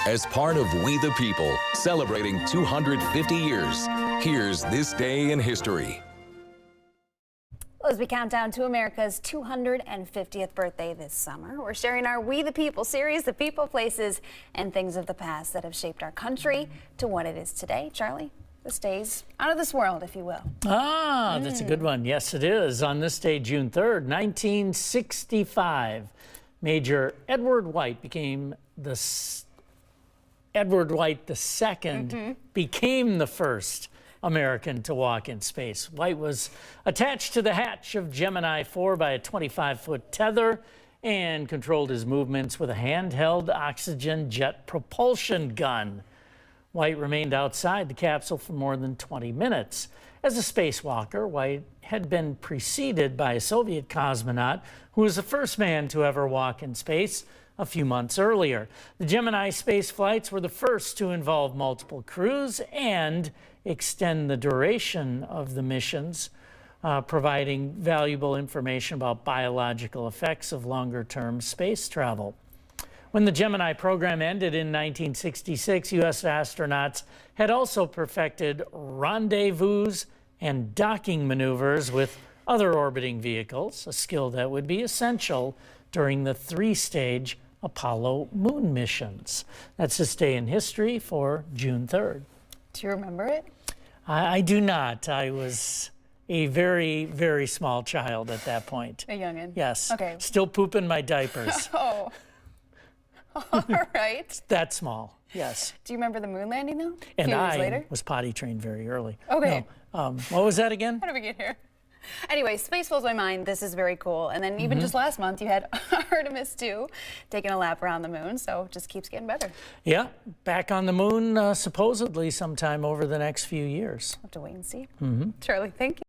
As part of We the People, celebrating 250 years, here's this day in history. Well, as we count down to America's 250th birthday this summer, we're sharing our We the People series, the people, places, and things of the past that have shaped our country to what it is today. Charlie, this day's out of this world, if you will. That's a good one. Yes, it is. On this day, June 3rd, 1965, Major Edward White became the Edward White II became the first American to walk in space. White was attached to the hatch of Gemini 4 by a 25-foot tether and controlled his movements with a handheld oxygen jet propulsion gun. White remained outside the capsule for more than 20 minutes. As a spacewalker, White had been preceded by a Soviet cosmonaut who was the first man to ever walk in space a few months earlier. The Gemini space flights were the first to involve multiple crews and extend the duration of the missions, providing valuable information about biological effects of longer-term space travel. When the Gemini program ended in 1966, U.S. astronauts had also perfected rendezvous and docking maneuvers with other orbiting vehicles, a skill that would be essential during the three-stage Apollo moon missions. That's this day in history for June 3rd. Do you remember it? I do not. I was a very, very small child at that point. A youngin'? Yes. Okay. Still pooping my diapers. Oh. All right. That small, yes. Do you remember the moon landing, though? And a few years I later? was potty trained very early. Okay. No, what was that again? How did we get here? Anyway, space blows my mind. This is very cool. And then even just last month, you had Artemis 2 taking a lap around the moon. So it just keeps getting better. Yeah, back on the moon supposedly sometime over the next few years. We'll have to wait and see. Charlie, thank you.